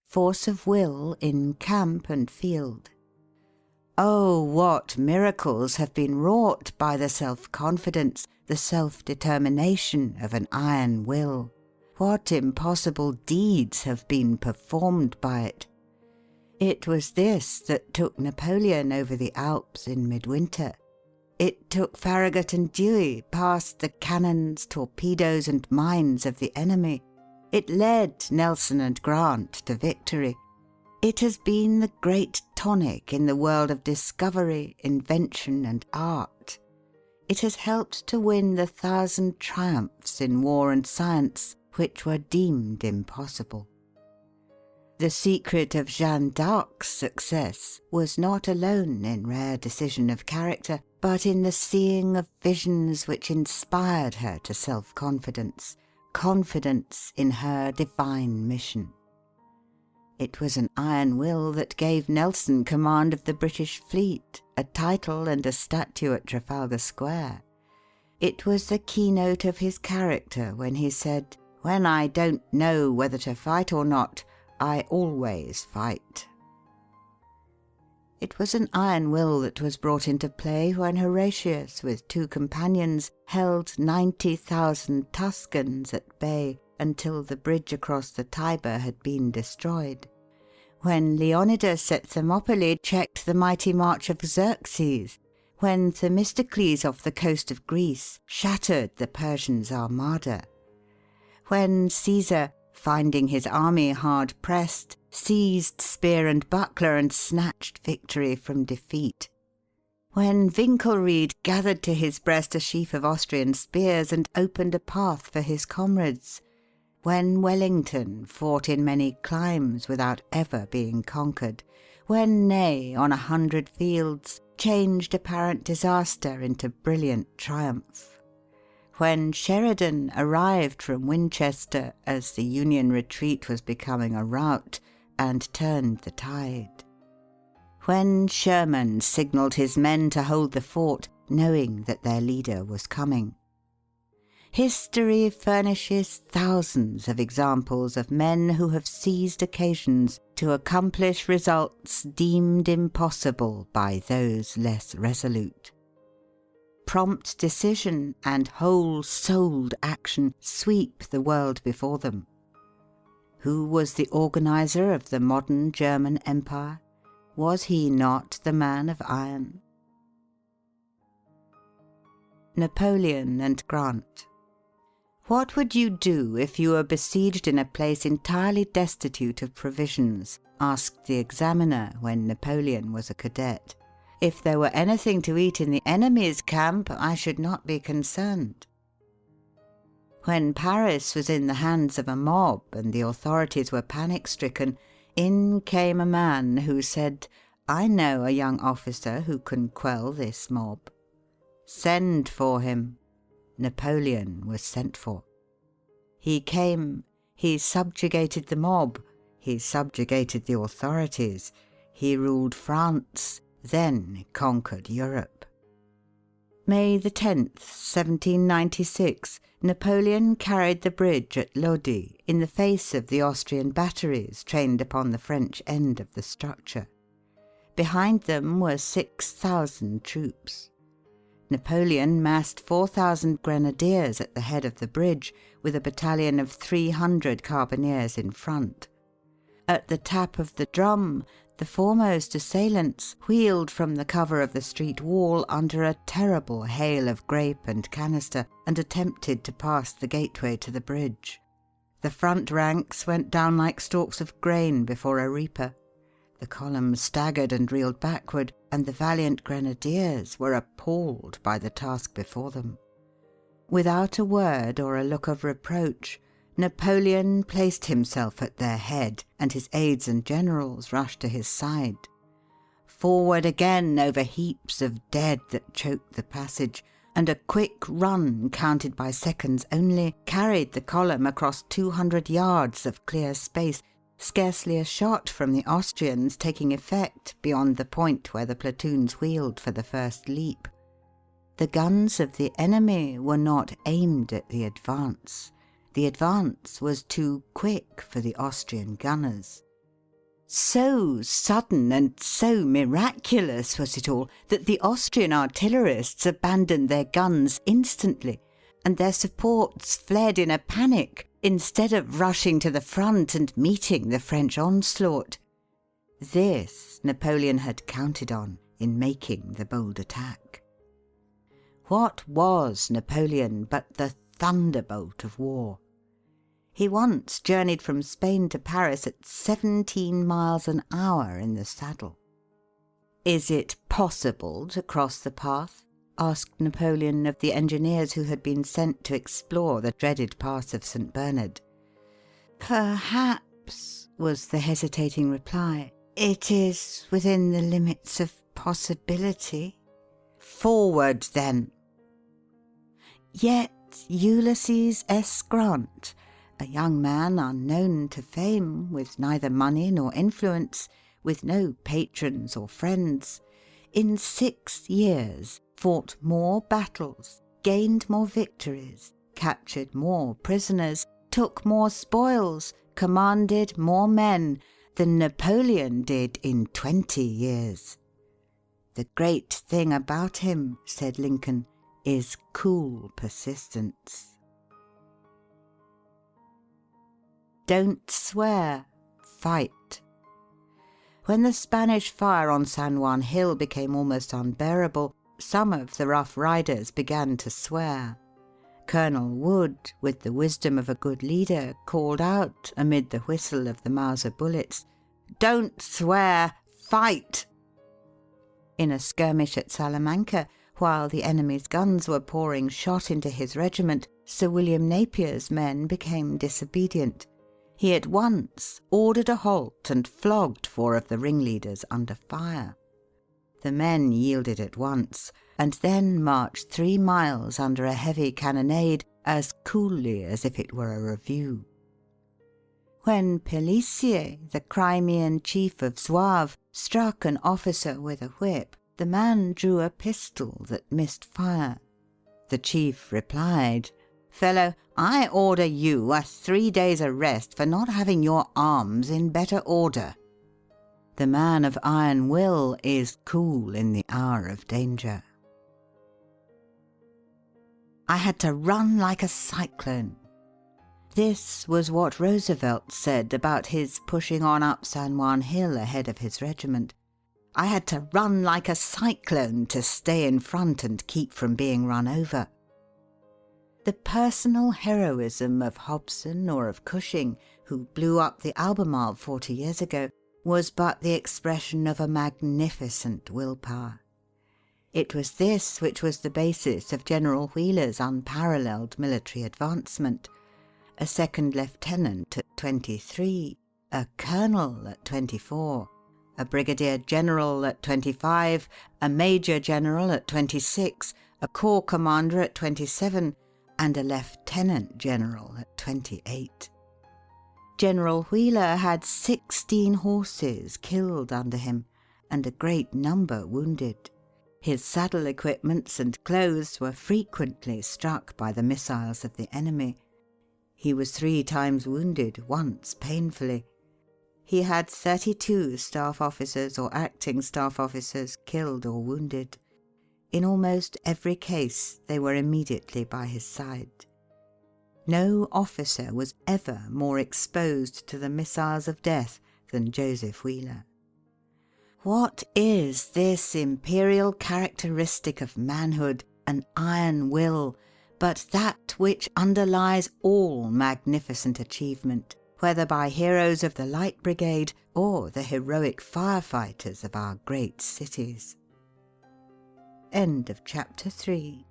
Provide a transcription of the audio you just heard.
force of will in camp and field. Oh, what miracles have been wrought by the self-confidence, the self-determination of an iron will! What impossible deeds have been performed by it! It was this that took Napoleon over the Alps in midwinter. It took Farragut and Dewey past the cannons, torpedoes, and mines of the enemy. It led Nelson and Grant to victory. It has been the great tonic in the world of discovery, invention, and art. It has helped to win the 1,000 triumphs in war and science which were deemed impossible. The secret of Jeanne d'Arc's success was not alone in rare decision of character, but in the seeing of visions which inspired her to self-confidence, confidence in her divine mission. It was an iron will that gave Nelson command of the British fleet, a title and a statue at Trafalgar Square. It was the keynote of his character when he said, "When I don't know whether to fight or not, I always fight." It was an iron will that was brought into play when Horatius, with 2 companions, held 90,000 Tuscans at bay until the bridge across the Tiber had been destroyed; when Leonidas at Thermopylae checked the mighty march of Xerxes; when Themistocles off the coast of Greece shattered the Persians' armada; when Caesar, finding his army hard pressed, seized spear and buckler and snatched victory from defeat; when Winkelried gathered to his breast a sheaf of Austrian spears and opened a path for his comrades; when Wellington fought in many climes without ever being conquered; when Ney, on 100 fields, changed apparent disaster into brilliant triumph; when Sheridan arrived from Winchester as the Union retreat was becoming a rout, and turned the tide; when Sherman signalled his men to hold the fort, knowing that their leader was coming. History furnishes thousands of examples of men who have seized occasions to accomplish results deemed impossible by those less resolute. Prompt decision and whole-souled action sweep the world before them. Who was the organizer of the modern German Empire? Was he not the man of iron? Napoleon and Grant. What would you do if you were besieged in a place entirely destitute of provisions? Asked the examiner when Napoleon was a cadet. If there were anything to eat in the enemy's camp, I should not be concerned. When Paris was in the hands of a mob and the authorities were panic-stricken, in came a man who said, "I know a young officer who can quell this mob." "Send for him." Napoleon was sent for. He came, he subjugated the mob, he subjugated the authorities, he ruled France, then conquered Europe. May 10th, 1796, Napoleon carried the bridge at Lodi in the face of the Austrian batteries trained upon the French end of the structure. Behind them were 6,000 troops. Napoleon massed 4,000 grenadiers at the head of the bridge, with a battalion of 300 carbineers in front. At the tap of the drum, the foremost assailants wheeled from the cover of the street wall under a terrible hail of grape and canister, and attempted to pass the gateway to the bridge. The front ranks went down like stalks of grain before a reaper. The columns staggered and reeled backward, and the valiant grenadiers were appalled by the task before them. Without a word or a look of reproach, Napoleon placed himself at their head, and his aides and generals rushed to his side. Forward again over heaps of dead that choked the passage, and a quick run, counted by seconds only, carried the column across 200 yards of clear space, scarcely a shot from the Austrians taking effect beyond the point where the platoons wheeled for the first leap. The guns of the enemy were not aimed at the advance. The advance was too quick for the Austrian gunners. So sudden and so miraculous was it all that the Austrian artillerists abandoned their guns instantly, and their supports fled in a panic instead of rushing to the front and meeting the French onslaught. This Napoleon had counted on in making the bold attack. What was Napoleon but the thunderbolt of war? He once journeyed from Spain to Paris at 17 miles an hour in the saddle. "Is it possible to cross the path?" asked Napoleon of the engineers who had been sent to explore the dreaded pass of St. Bernard. "Perhaps," was the hesitating reply. "It is within the limits of possibility." "Forward, then." Yet Ulysses S. Grant, a young man unknown to fame, with neither money nor influence, with no patrons or friends, in 6 years fought more battles, gained more victories, captured more prisoners, took more spoils, commanded more men than Napoleon did in 20 years. "The great thing about him," said Lincoln, "is cool persistence." Don't swear, fight. When the Spanish fire on San Juan Hill became almost unbearable, some of the Rough Riders began to swear. Colonel Wood, with the wisdom of a good leader, called out, amid the whistle of the Mauser bullets, "Don't swear, fight!" In a skirmish at Salamanca, while the enemy's guns were pouring shot into his regiment, Sir William Napier's men became disobedient. He at once ordered a halt and flogged 4 of the ringleaders under fire. The men yielded at once, and then marched 3 miles under a heavy cannonade as coolly as if it were a review. When Pélissier, the Crimean chief of Zouaves, struck an officer with a whip, the man drew a pistol that missed fire. The chief replied, "Fellow, I order you a 3 days' arrest for not having your arms in better order." The man of iron will is cool in the hour of danger. "I had to run like a cyclone." This was what Roosevelt said about his pushing on up San Juan Hill ahead of his regiment. "I had to run like a cyclone to stay in front and keep from being run over." The personal heroism of Hobson or of Cushing, who blew up the Albemarle 40 years ago, was but the expression of a magnificent willpower. It was this which was the basis of General Wheeler's unparalleled military advancement. A second lieutenant at 23, a colonel at 24, a brigadier general at 25, a major general at 26, a corps commander at 27, and a lieutenant general at 28. General Wheeler had 16 horses killed under him, and a great number wounded. His saddle equipments and clothes were frequently struck by the missiles of the enemy. He was 3 times wounded, once painfully. He had 32 staff officers or acting staff officers killed or wounded. In almost every case they were immediately by his side. No officer was ever more exposed to the missiles of death than Joseph Wheeler. What is this imperial characteristic of manhood, an iron will, but that which underlies all magnificent achievement, whether by heroes of the Light Brigade or the heroic firefighters of our great cities? End of chapter 3.